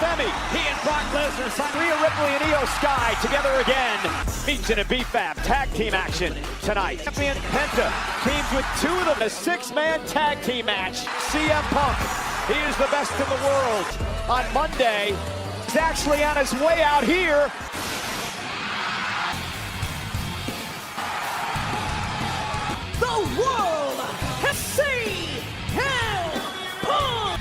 Femi. He and Brock Lesnar signed Rhea Ripley and Io Sky together again. Meets in a BFAB tag team action tonight. Champion Penta teams with two of them. A six-man tag team match. CM Punk, he is the best in the world. On Monday, he's actually on his way out here. The world has seen CM Punk.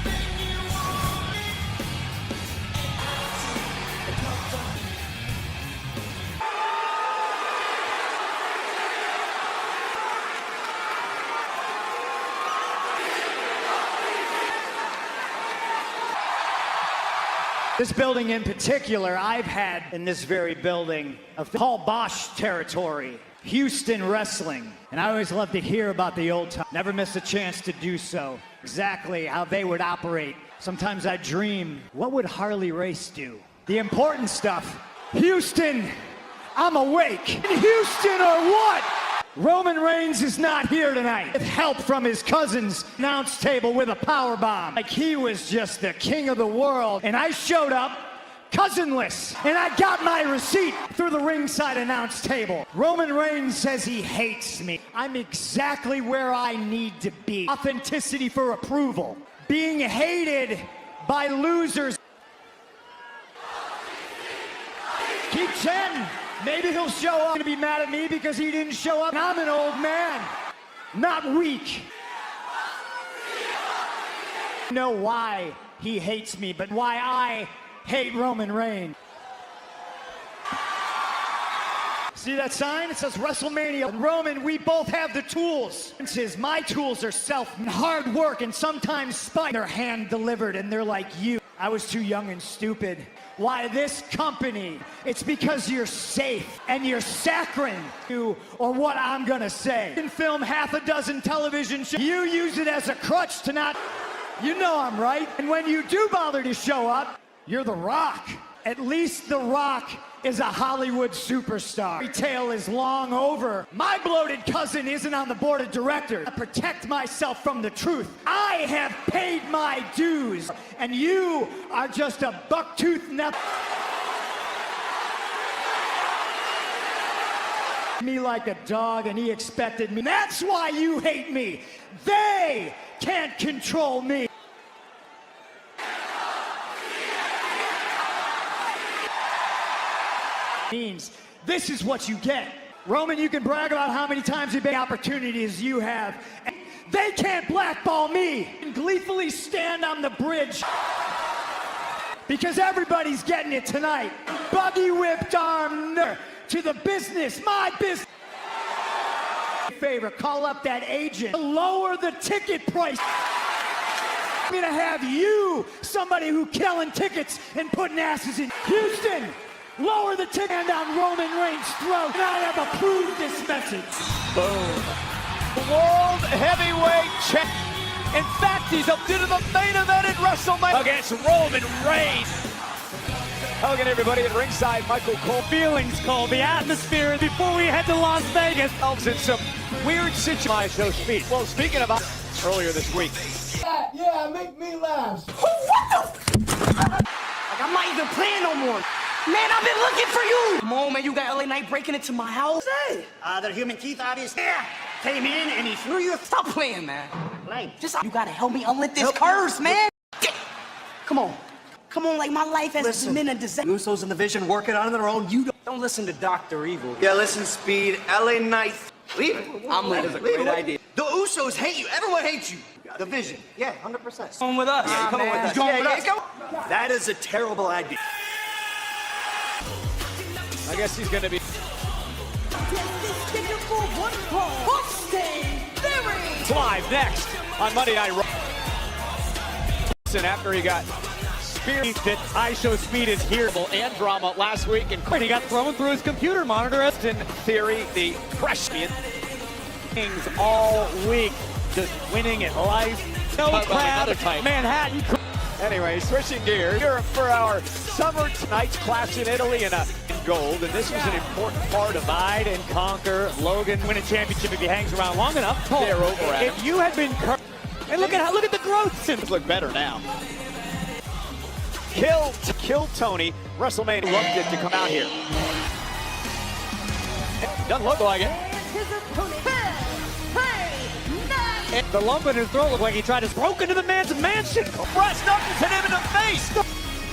This building in particular, I've had in this very building of Paul Bosch territory, Houston wrestling. And I always love to hear about the old time. Never miss a chance to do so. Exactly how they would operate. Sometimes I dream, what would Harley Race do? The important stuff. Houston, I'm awake. In Houston or what? Roman Reigns is not here tonight. With help from his cousin's announce table with a power bomb. Like he was just the king of the world. And I showed up cousinless. And I got my receipt through the ringside announce table. Roman Reigns says he hates me. I'm exactly where I need to be. Authenticity for approval. Being hated by losers. Keep Chen. Maybe he'll show up and be mad at me because he didn't show up. I'm an old man, not weak. I know why he hates me, but why I hate Roman Reigns. See that sign? It says WrestleMania. And Roman, we both have the tools. It says my tools are self and hard work and sometimes spite. They're hand delivered and they're like you. I was too young and stupid. Why this company? It's because you're safe and you're saccharine to or what I'm gonna say. You can film half a dozen television shows. You use it as a crutch to not, you know I'm right. And when you do bother to show up, you're The Rock. At least The Rock is a Hollywood superstar. My tale is long over. My bloated cousin isn't on the board of directors. I protect myself from the truth. I have paid my dues, and you are just a buck-toothed nut. Me like a dog, and he expected me. That's why you hate me. They can't control me. Means this is what you get. Roman, you can brag about how many times you've been opportunities you have. And they can't blackball me and gleefully stand on the bridge because everybody's getting it tonight. Buggy whipped arm to the business, my business. Favor, call up that agent. Lower the ticket price. I'm gonna have you, somebody who killing tickets and putting asses in Houston. Lower the ticket on Roman Reigns' throat. And I have approved this message. Boom. World Heavyweight Champ. In fact, he's up to the main event at WrestleMania against Roman Reigns. Hello again, everybody at ringside. Michael Cole. Feelings, Cole. The atmosphere before we head to Las Vegas. In some weird situations. So speed. Well, speaking about earlier this week. Yeah, make me laugh. What the? Like, I'm not even playing no more. Man, I've been looking for you! Come on, man, you got LA Knight breaking into my house? Hey! They're human teeth, obviously. Yeah! Came in and he threw you. Stop playing, man. Like, Just, you gotta help me unlit this curse, man! Come on. Come on, like my life has been a disaster. Usos and the Vision working on their own. You Don't listen to Dr. Evil. Yeah, listen, Speed. LA Knight. Leave it. I'm leaving. Leave it. The Usos hate you. Everyone hates you. The Vision. Yeah, 100%. Come with us. Yeah, come on with us. Going Yeah, with yeah, us. go. That is a terrible idea. I guess he's going to be. Live next on Monday Night Raw. And after he got speared, that IShowSpeed is here. And drama last week. And He got thrown through his computer monitor. in theory, the freshman things all week, just winning at life. No Talk about crowd. another type. Manhattan. Anyway, switching gears here for our summer tonight's clash in Italy in gold, and this was an important part of divide and conquer. Logan Win a championship if he hangs around long enough. They're over at If you had been, and look at the growth since. look better now. Kill Tony. WrestleMania loved it to come out here. Doesn't look like it. And the lump in his throat looked like he tried to broke into the man's mansion. Brass knuckles hit him in the face.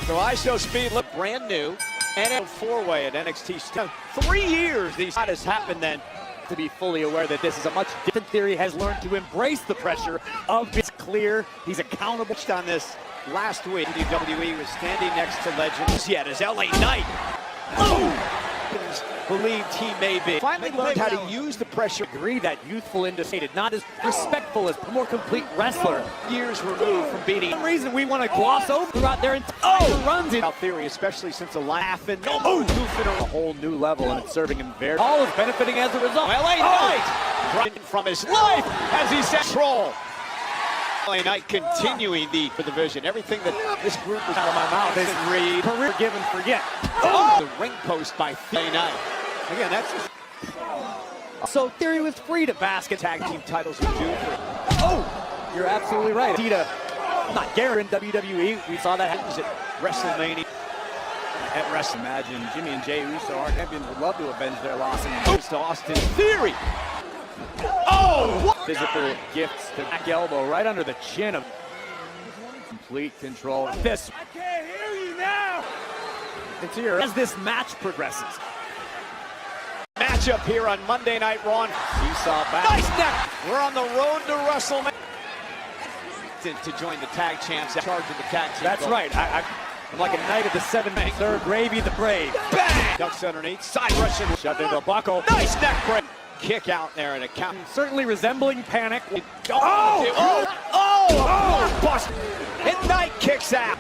So I Show Speed look brand new. And a four-way at NXT. 3 years these has happened then. To be fully aware that this is a much different theory, has learned to embrace the pressure of it's clear. He's accountable. On this last week, WWE was standing next to legends yet as LA Knight. Believed he may be. Finally learned how to use the pressure. Agree that youthful indicated, not as respectful as a more complete wrestler. Years removed from beating. For some reason we want to gloss over throughout their entire runs in theory, especially since the laugh and goofing on a whole new level, and it's serving him very. All is benefiting as a result. LA Knight running from his life as he said troll. LA Knight continuing for the vision. Everything that this group was out of my mouth is read. Career give and forget. The ring post by LA Knight. Again, that's just. So Theory was free to basket. Tag team titles are due for. You're absolutely right. Tita, not guaranteed in WWE. We saw that happen at WrestleMania. at Wrestle. Imagine Jimmy and Jey Uso, our champions, would love to avenge their loss. Goes to Austin Theory. Physical gifts to back elbow right under the chin of complete control. This. I can't hear you now. It's here as this match progresses. Matchup here on Monday Night Raw. Seesaw back. Nice neck. We're on the road to WrestleMania. To join the tag champs, charge of the tag team. That's right. I'm like a knight of the 7-3rd, Gravy the Brave. Bang! Ducks underneath, side rushing. Shoved into the buckle. Nice neck break. Kick out there at a count. Certainly resembling Panic. Bust. And Knight kicks out.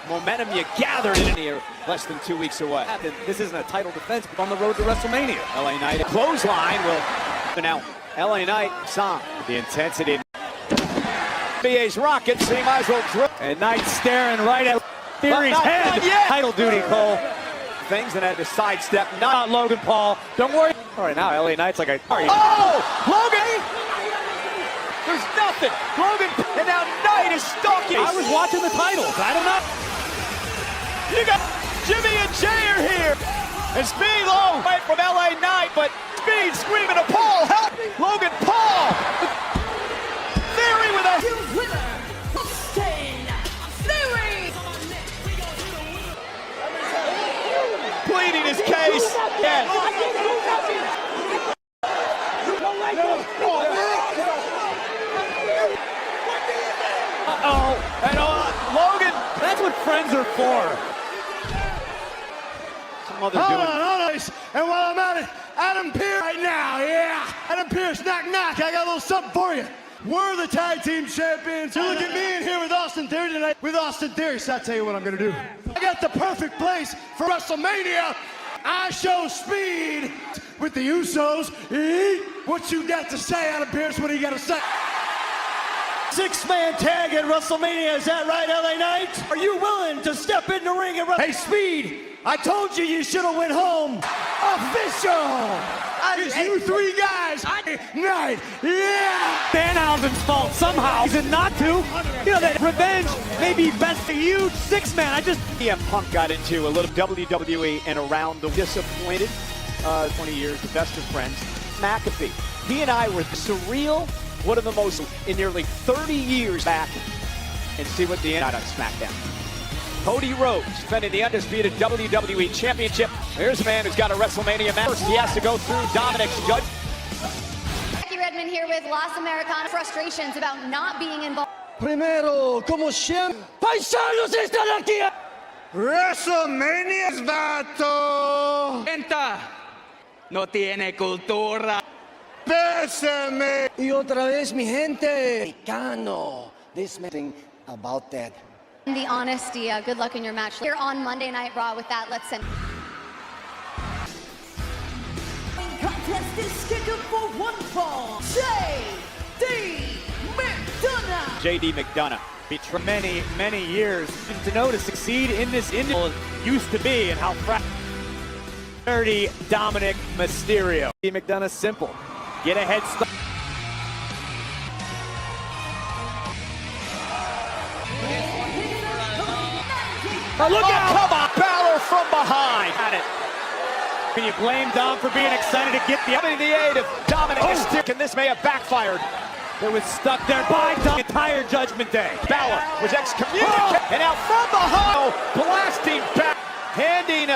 Momentum you gathered in here less than 2 weeks away. This isn't a title defense, but on the road to WrestleMania. LA Knight, clothesline will. Now, LA Knight, the intensity. BA's rocket, so he might as well drill. And Knight staring right at Theory's head. Title duty, Cole. Things that had to sidestep. Not Logan Paul. Don't worry. All right, now LA Knight's like a. Logan! There's nothing. Logan, and now Knight is stalking. I was watching the titles. I don't know. You got Jimmy and Jey are here. And Speed low right from LA Knight, but Speed screaming to Paul, help! Logan Paul! Theory with a Winner, Austin Theory. pleading his case. And Logan. That's what friends are for. Some other doing. And while I'm at it, Adam Pearce right now, Adam Pearce, knock, knock. I got a little something for you. We're the tag team champions. You look at me in here with Austin Theory tonight. With Austin Theory, so I'll tell you what I'm gonna do. I got the perfect place for WrestleMania. I Show Speed with the Usos. What you got to say, Adam Pearce? What do you got to say? 6-man tag at WrestleMania, is that right, LA Knight? Are you willing to step in the ring and Hey, Speed, I told you you should have went home. Official! It's you three guys. Knight, Danhausen's fault somehow. He's not to. You know that revenge may be best for you. 6-man, CM Punk got into a little WWE and around the disappointed. 20 years, the best of friends. McAfee. He and I were surreal. One of the most in nearly 30 years back. And see what the end on SmackDown. Cody Rhodes defending the undisputed WWE Championship. Here's a man who's got a WrestleMania match. First, he has to go through Dominic's judge. Jackie Redmond here with Las Americanas. Frustrations about not being involved. Primero, como siempre, paisanos están aquí. WrestleMania, vato. No tiene cultura. Bésame. Y otra vez, mi gente. Mexicano. This thing about that. The honesty, good luck in your match. Here on Monday Night Raw with that, let's send. Contest is scheduled for one fall. J.D. McDonough. J.D. McDonough. for many, many years. To know to succeed in this industry used to be, and how dirty Dominic Mysterio. McDonough simple. Get a head start. Look out! Come on, Balor from behind. Got it. Can you blame Dom for being excited to get the Coming to the aid of Dominic Mysterio, and this may have backfired. It was stuck there by Dom the entire Judgment Day. Balor was excommunicated, and now from behind, blasting back, handing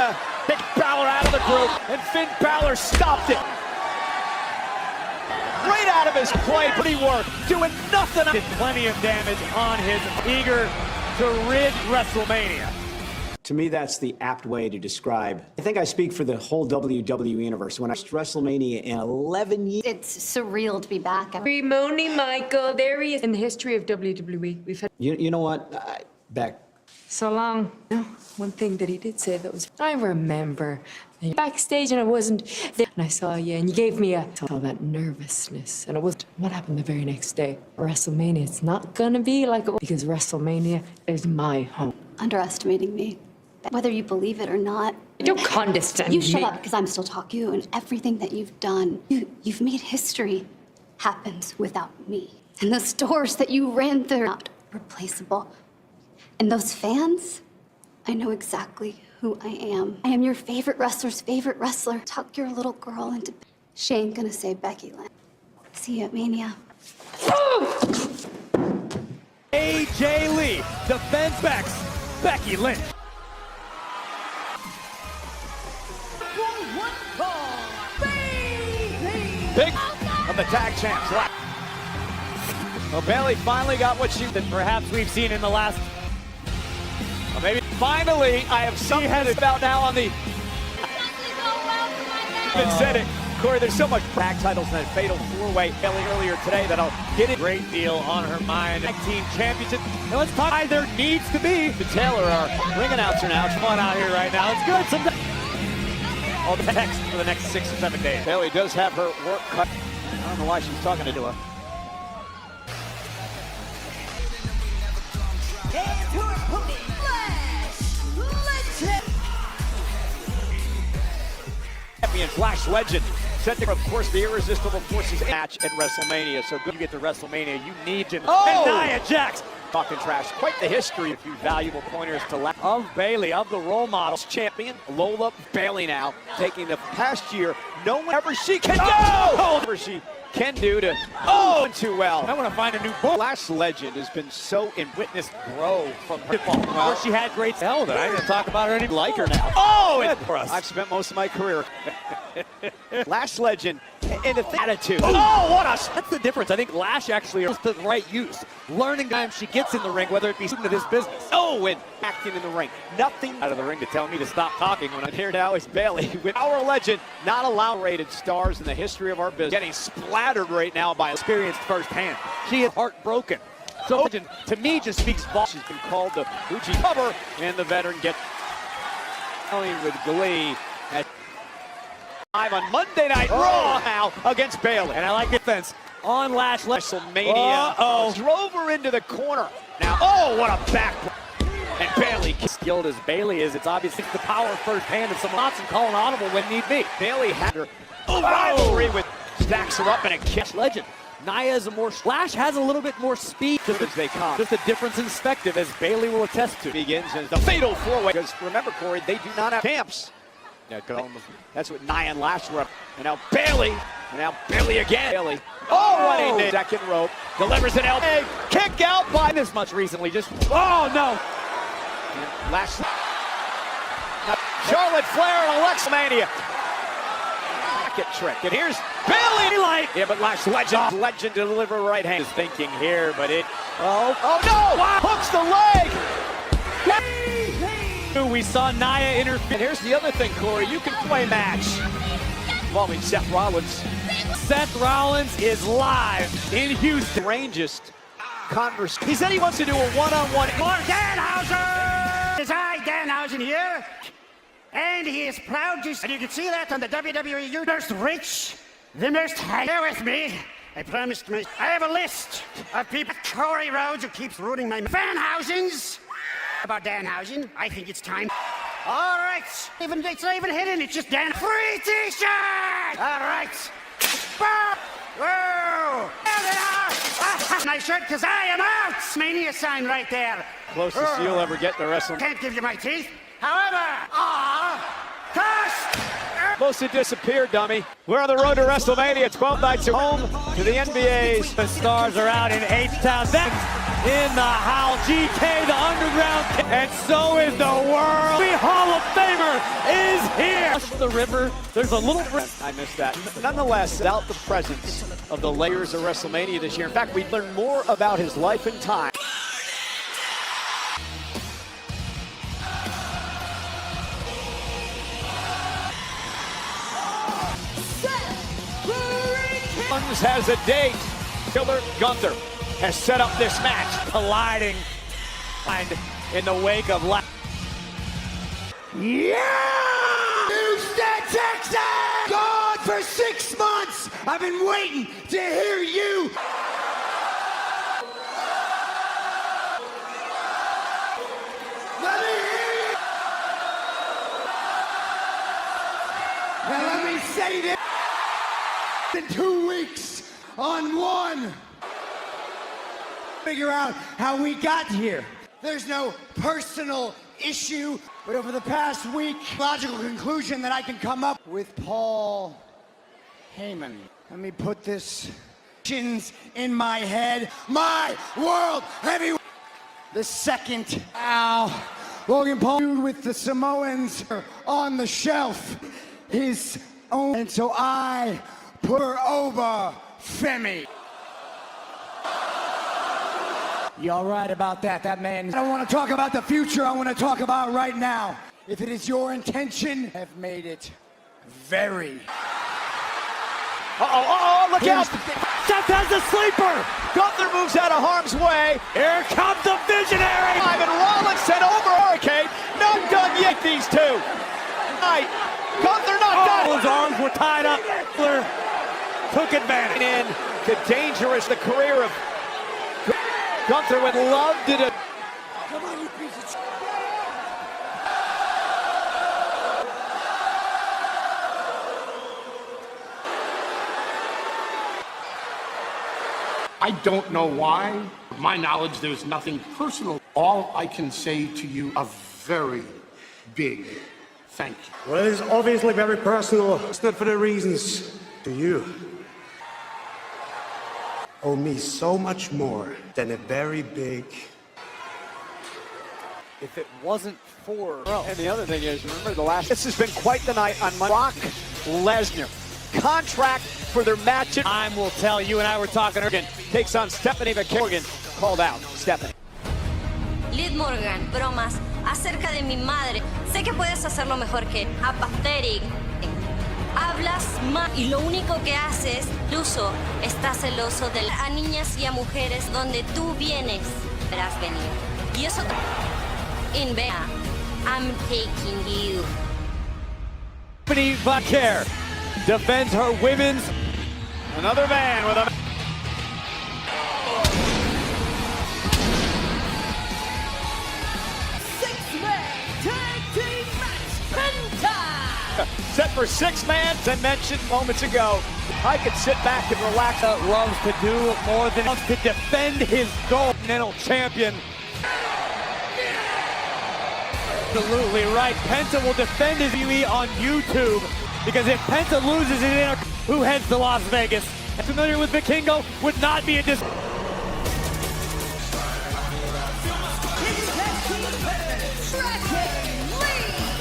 Big Balor out of the group, and Finn Balor stopped it. Right out of his play, but he worked, doing nothing. Did plenty of damage on his eager to rid WrestleMania. To me, that's the apt way to describe. I think I speak for the whole WWE universe. When I watched WrestleMania in 11 years. It's surreal to be back. Moni Michael, there he is. In the history of WWE, we've had You know what? Beck. so long. No, one thing that he did say that was, I remember backstage and I wasn't there. And I saw you and you gave me all that nervousness. And it was what happened the very next day. WrestleMania, it's not gonna be like it was because WrestleMania is my home. Underestimating me. Whether you believe it or not. Don't condescend You me. shut up because I'm still talking to you, and everything that you've done, you've made history happens without me. And those doors that you ran through are not replaceable. And those fans, I know exactly who I am. I am your favorite wrestler's favorite wrestler. Tuck your little girl into She ain't gonna say Becky Lynch. See you at Mania. AJ Lee defends Becky Lynch. Big of the tag champs. Well, Bayley finally got what she That perhaps we've seen in the last. well, maybe finally I have something about now on the been said it. Corey, there's so much tag titles in that fatal four-way Bayley earlier today that I'll get it. Great deal on her mind. Tag team championship. Now let's talk why there needs to be. To Taylor, our ring announcer now. It's fun out here right now. It's good. Sometimes. All the text for the next 6 or 7 days. Bayley does have her work cut. I don't know why she's talking to her. Champion Flash Legend set there, of course, the Irresistible Forces match at WrestleMania. So good You get to WrestleMania, you need Jim. Oh! And Nia Jax. talking trash. Quite the history. A few valuable pointers to left Of Bayley, of the role models. champion Lola Bayley now taking the past year. No one ever she can do. Whatever she can do to too well. I want to find a new book. Flash Legend has been so in witness grow from her. Where she had great hell that I didn't talk about her any like her now. Good for us. I've spent most of my career. Lash Legend and the attitude. That's the difference. I think Lash actually is the right use. Learning time she gets in the ring, whether it be student of this business. And acting in the ring. Nothing Out of the ring to tell me to stop talking when I'm here now is Bayley with our legend, not allowed rated stars in the history of our business. Getting splattered right now by experienced firsthand. She is heartbroken. So Legend, to me, just speaks volumes. She's been called the Fuji cover, and the veteran gets with glee at live on Monday Night Raw now against Bayley. And I like defense on Lash. WrestleMania drove her into the corner. Now, what a back. And Bayley, Skilled as Bayley is, it's obviously the power firsthand of someone else and call an audible when need be. Bayley had her rivalry with stacks her up in a kick. Legend. Nia is a more Lash has a little bit more speed As they come. Just a difference in perspective, as Bayley will attest to. Begins as the fatal four-way. Because remember, Corey, they do not have champs. Yeah, That's what Nia and Lash were up. And now Bayley. And now Bayley again. Bayley. Running the second rope. Delivers an elbow. Kick out by this much recently. Just Lash. Charlotte Flair and Alexa Mania. Pocket trick. And here's Bayley. Yeah, but Lash Legend to deliver right hand. is thinking here, but it. Hooks the leg. We saw Nia interfere. And here's the other thing, Corey. You can play match involving Seth Rollins. Seth Rollins is live in Houston. Strangest conversation. He said he wants to do a one-on-one. Danhausen! It's I, Danhausen here. And he is proud to... And you can see that on the WWE Universe Rich, the most high. Bear with me. I promised me. I have a list of people. Corey Rhodes, who keeps ruining my... Vanhausens! About Danhausen, I think it's time. All right. It's not even hidden. It's just Dan. Free T-shirt! All right. Whoa! There they are! my shirt because I am out. Mania sign right there. Closest you'll ever get to wrestling. Can't give you my teeth. However, cost. Supposed to disappear, dummy. We're on the road to WrestleMania. 12 nights at home to the NBA's. The stars are out in H-Town. That's in the house. GK, the underground. And so is the world. The Hall of Famer is here. The river. There's a little. I missed that. Nonetheless, without the presence of the layers of WrestleMania this year. In fact, we learned more about his life and time. Has a date. Killer Gunther has set up this match, Colliding in the wake of Houston, Texas! God, for 6 months, I've been waiting to hear you. Let me hear you. Now let me say this. In 2 weeks on one. Figure out how we got here. There's no personal issue, but over the past week, logical conclusion that I can come up with Paul Heyman. Let me put this in my head. My world heavyweight. The second. Ow. Logan Paul with the Samoans on the shelf. His own. And so I put her over Femi. You all right about that? That man. I don't want to talk about the future. I want to talk about right now. If it is your intention, have made it very. Look out! Seth has a sleeper. Gunther moves out of harm's way. Here comes the visionary. Ivan Rollins sent over Hurricane. Not done yet, these two. Gunther not done. His arms were tied up. Took advantage. In the dangerous, the career of Gunther would love to do. Come on, you piece of shit. I don't know why. To my knowledge, there's nothing personal. All I can say to you, a very big thank you. Well, it is obviously very personal. It's not for the reasons to you. Owe me so much more than a very big. If it wasn't for. And the other thing is, remember the last. This has been quite the night on Monday. Brock Lesnar. Contract for their match. Time will tell. You and I were talking. Takes on Stephanie McMorgan. Called out. Stephanie. Liv Morgan, bromas acerca de mi madre. Sé que puedes hacerlo mejor que apathetic. Hablas más y lo único que haces, incluso estás celoso de a niñas y a mujeres donde tú vienes, verás venir. Y eso in Bea, I'm taking you. Stephanie Vaquer defends her women's. Another man with a. Set for 6 man. I mentioned moments ago, I could sit back and relax. Loves to do more than loves to defend his gold. Continental champion. Absolutely right. Penta will defend his UE on YouTube because if Penta loses it, who heads to Las Vegas? Familiar with Vikingo would not be a dis.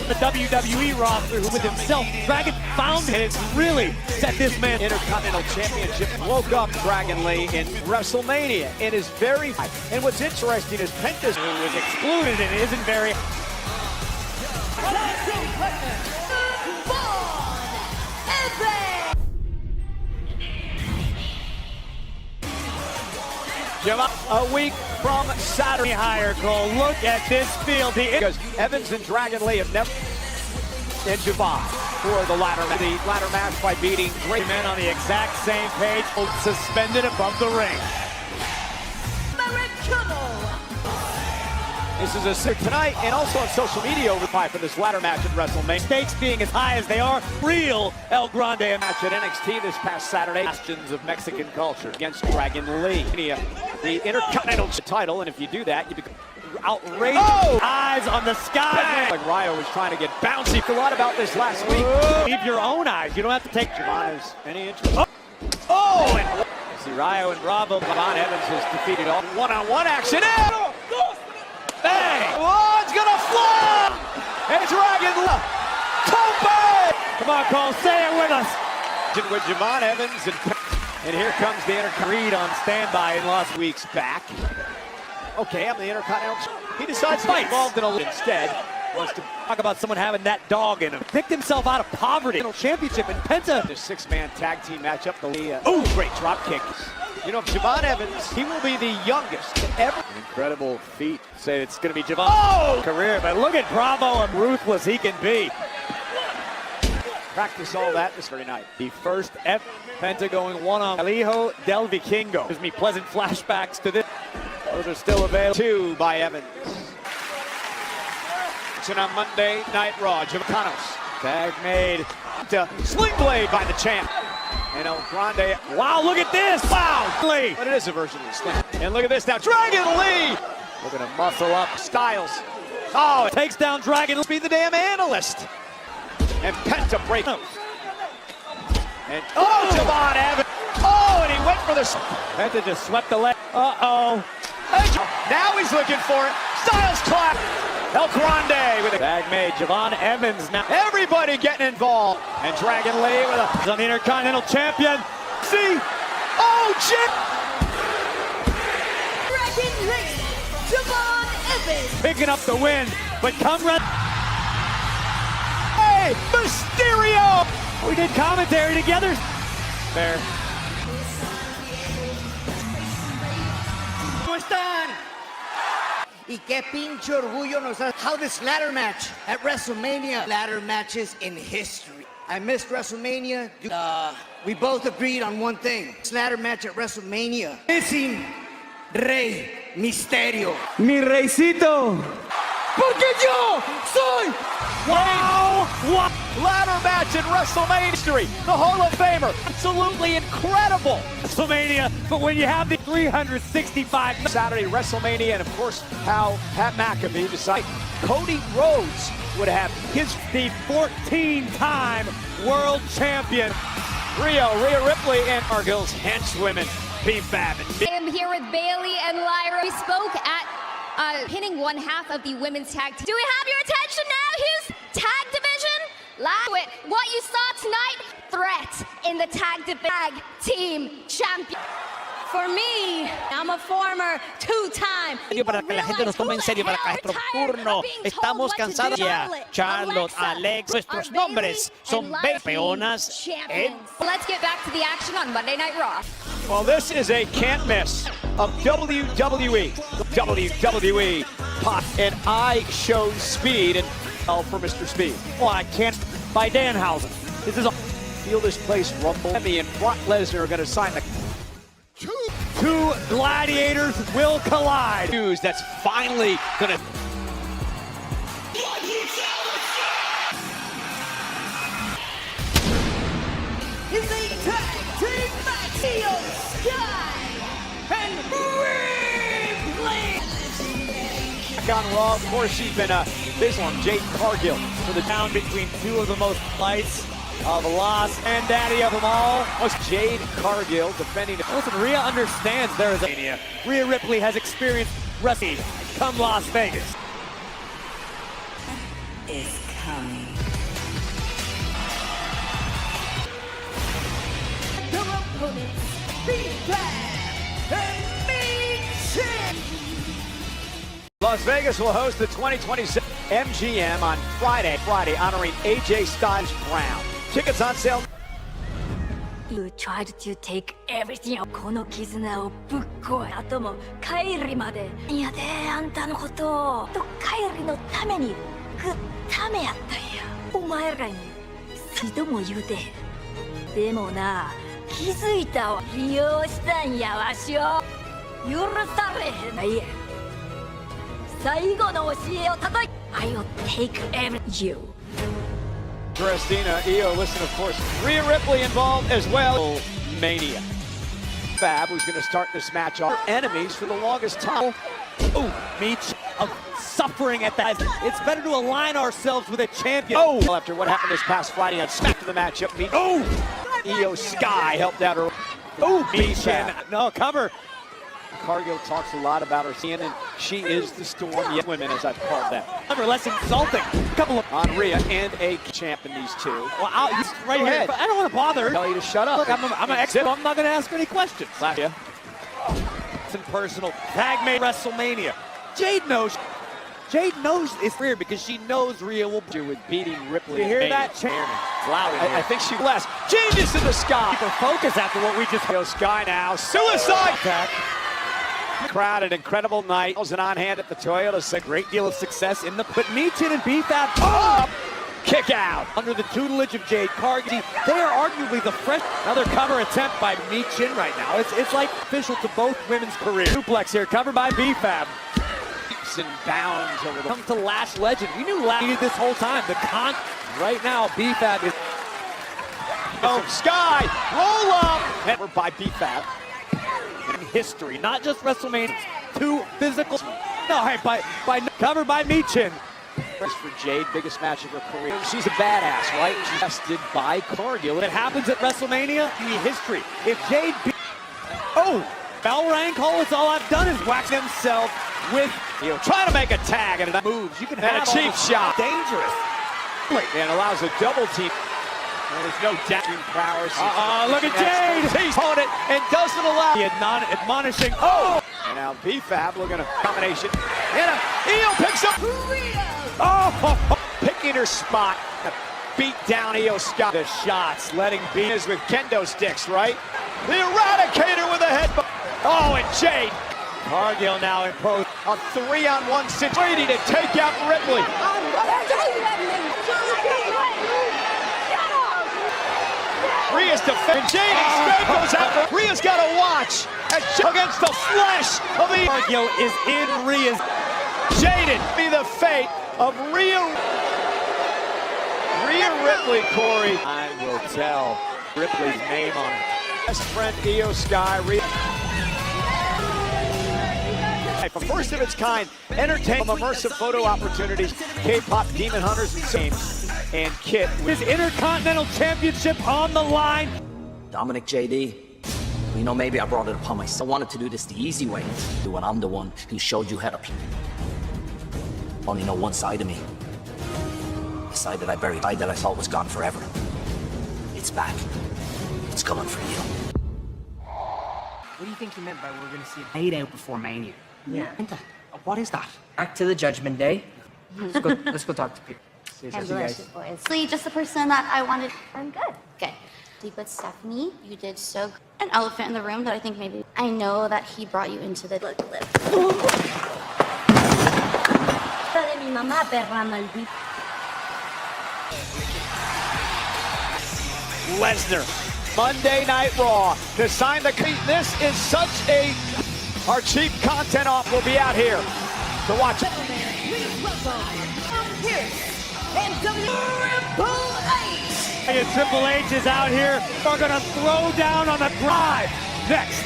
The WWE roster, who with himself, Dragon found it, really set this man. Intercontinental Championship woke up Dragon Lee in WrestleMania. It is very high. And what's interesting is Penta's who was excluded and isn't very. A week from Saturday. Higher goal. Look at this field. Because Evans and Dragon Lee have never in Dubai for the ladder match by beating great men on the exact same page, suspended above the ring. This is a sick tonight, and also on social media over for this ladder match at WrestleMania. Stakes being as high as they are, real El Grande Match at NXT this past Saturday. Bastions of Mexican culture against Dragon Lee. The Intercontinental title, and if you do that, you become outrageous. Oh! Eyes on the sky. Like Ryo was trying to get bouncy. A lot about this last week. Leave your own eyes. You don't have to take Giovanna's any interest. Oh! And see Ryo and Bravo. Javon Evans has defeated all one-on-one action. Bang! Oh, it's gonna fly! And Dragon Lee. come on, Cole, say it with us. With Javon Evans and here comes the Intercontinental on standby in last week's back. Okay, I'm the Intercontinental. He decides to get involved in a instead. Wants to talk about someone having that dog in him. Picked himself out of poverty. Championship in Penta. The six-man tag team matchup. Great drop kick. You know, Javon Evans, he will be the youngest to ever. An incredible feat. Say it's going to be Javon's career, but look at Bravo and ruthless he can be. Practice all that this very night. The first ever Penta going one-on Hijo del Vikingo. Gives me pleasant flashbacks to this. Those are still available. 2 by Evans. And on Monday Night Raw, Javacanos. Tag made. Sling blade by the champ. And El Grande. Wow, look at this. Wow. Lee. But it is a version of the sling. And look at this now. Dragon Lee. Looking to muscle up. Styles. Oh, it takes down Dragon Lee. Be the damn analyst. And Penta break. And Javon Evans. Oh, and he went for the. Penta just swept the leg. Uh-oh. Now he's looking for it. Styles clap. El Grande with a tag made. Javon Evans now. Everybody getting involved. And Dragon Lee with a. He's on the Intercontinental Champion. See? Oh, Jim! Dragon Lee, Javon Evans. Picking up the win, but come right. Hey, Mysterio! We did commentary together. There. ¿Cómo están? Y qué pinche orgullo nos da how this ladder match at WrestleMania. Ladder matches in history. I missed WrestleMania. We both agreed on one thing. This ladder match at WrestleMania. Missing Rey Mysterio. Mi reycito. Porque yo soy. Wow! What? Ladder match in WrestleMania history. The Hall of Famer. Absolutely incredible. WrestleMania, but when you have the 365 Saturday WrestleMania, and of course how Pat McAfee decided Cody Rhodes would have the 14-time world champion. Rhea Ripley and Cargill's henchwomen, B-Fab. I am here with Bayley and Lyra. We spoke at pinning one half of the women's tag team. Do we have your attention now? Here's tag division. What you saw tonight, threat in the tag team champion. For me, I'm a former two-time. Para que la gente nos tome en serio para nuestro turno. Estamos cansados ya. Charlotte, Alex, nuestros nombres son campeonas. Let's get back to the action on Monday Night Raw. Well, this is a can't miss of WWE. WWE Pop, and I show speed and for Mr. Speed. Oh, I can't by Danhausen. This is a feel this place rumble. Emmy and Brock Lesnar are going to sign the. Two gladiators will collide. News that's finally going to. Is a tag team match. Io Sky and Ripley. Back on Raw, of course, she's been this one, Jade Cargill. For the down between two of the most fights of Las and daddy of them all. Was Jade Cargill defending. Listen, Rhea understands there is a mania. Rhea Ripley has experienced wrestling come Las Vegas. Is coming. Their opponents, B-Fab and Me-Chin. Las Vegas will host the 2026 MGM on Friday honoring AJ Styles Brown. Tickets on sale. You tried to take everything. この絆をぶっ壊え。あともカイリまで。いやであんたのことを。とカイリのためにグッためやったんや。お前らに一度も言うて。でもな気づいたわ。利用したんやわしを。許されへんないや。I will take every you. Christina, Io, listen, of course, Rhea Ripley involved as well. Mania. Fab, who's going to start this match off. Enemies for the longest time. Ooh, Meech suffering at that. It's better to align ourselves with a champion. Oh! After what happened this past Friday on Smack to the matchup, Meech. Oh! Io Sky helped out her. Oh, Meech and no cover. Cargill talks a lot about her seeing, and she is the Storm women, as I've called them. Never less insulting. Couple of on Rhea and a champ in these two. Well, he's right here. I don't want to bother. Tell you to shut up. Look, I'm an expert. I'm not going to ask any questions. Yeah. It's impersonal. Tag made WrestleMania. Jade knows it's weird because she knows Rhea will do with beating Ripley. You hear that? Loud in here. I think she blessed. Genius in the sky. Keep her focus after what we just. Io Sky now. Suicide attack. Crowd, an incredible night. Was an on hand at the Toyota. A great deal of success in the. But Meechin and BFAB. Oh! Kick out. Under the tutelage of Jade Cargill. They are arguably the fresh. Another cover attempt by Meechin right now. It's like official to both women's careers. Suplex here, covered by BFAB. And bounds over the. Comes to Lash Legend. We knew Lash needed this whole time. Right now, BFAB is. Oh, Sky, roll up. Never by BFAB. In history, not just WrestleMania. Two physical. No, hey, by covered by Meechin. For Jade, biggest match of her career. She's a badass, right? She's tested by Cargill. If it happens at WrestleMania, it'll be history. If Jade. Oh, bell rang. All I've done is whack himself with. Trying to make a tag and it moves. You can have a cheap shot. Dangerous. And allows a double team. There's no doubt in prowess. Look at Jade. He's on it and doesn't allow. Admonishing. Oh! And now BFAB looking at a combination. And Io picks up. Oh! Picking her spot. Beat down Io Sky. The shots letting beat is with kendo sticks, right? The Eradicator with a headbutt. Oh, and Jade. Cargill now in pose. A 3-on-1 situation to take out Ripley. Rhea's defense. Jade escape goes after. Rhea's got to watch against the flesh of the. Cargill is in Rhea's. Jaded be the fate of Rhea Ripley, Corey. I will tell Ripley's name on it. Best friend Io Sky. Rhea. A first of its kind, entertaining immersive photo opportunities, K-pop Demon Hunters and James and Kit. His Intercontinental Championship on the line. Dominic JD, you know, maybe I brought it upon myself. I wanted to do this the easy way. When I'm the one who showed you how to only know one side of me. The side that I buried, the side that I thought was gone forever. It's back. It's coming for you. What do you think he meant by we're gonna see a night out before Mania? Yeah. What is that? Back to the Judgment Day. Let's go talk to people. God bless you, boys. Lee, just the person that I wanted. I'm good. Good. Sleep with Stephanie. You did so good. An elephant in the room that I think maybe. I know that he brought you into the lip. Lesnar, Monday Night Raw, to sign the. This is such a. Our cheap content off will be out here to watch it. And Triple H is out here. We're going to throw down on the drive. Next.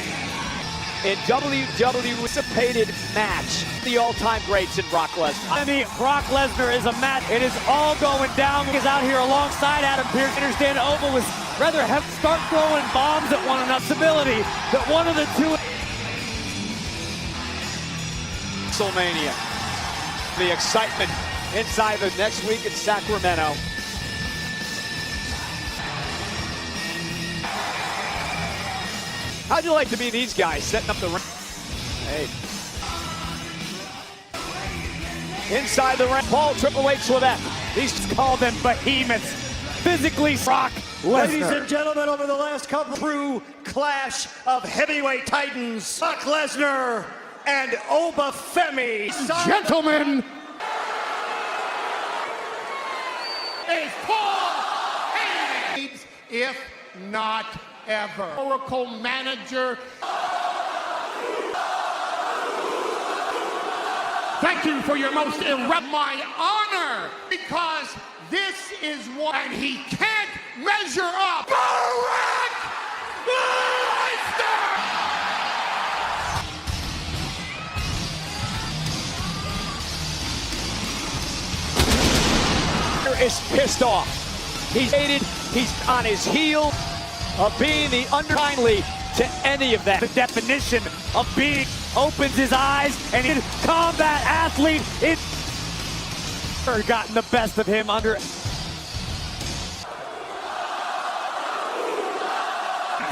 In WWE anticipated match, the all-time greats in Brock Lesnar. I mean, Brock Lesnar is a match. It is all going down. He's out here alongside Adam Pearce. Understand Oval was rather have start throwing bombs at one another. Ability that one of the two. WrestleMania. The excitement inside the next week in Sacramento. How'd you like to be these guys setting up the ring? Hey. Inside the ring, Paul Triple H Levesque. These call them behemoths. Physically, Brock Lesnar. Ladies and gentlemen, over the last couple, true clash of heavyweight titans, Brock Lesnar and Obafemi. Gentlemen, is Paul Heyman, if not ever. Oracle manager. Thank you for your most my honor, because this is what, and he can't measure up. Brock Lesnar! Is pissed off. He's hated. He's on his heel of being the kindly to any of that. The definition of being opens his eyes and in combat athlete. It's gotten the best of him under.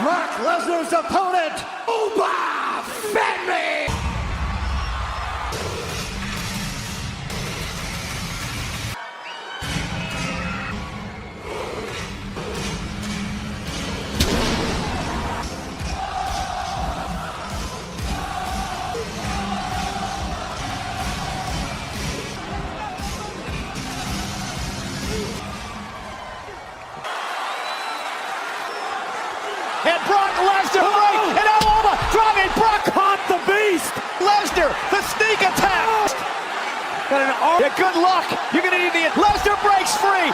Brock Lesnar's opponent, Boba Fett. And Brock Lesnar breaks, and Aloma driving. Brock caught the beast. Lesnar, the sneak attack. Got an arm. Yeah, good luck. You're gonna need the. Lesnar breaks free.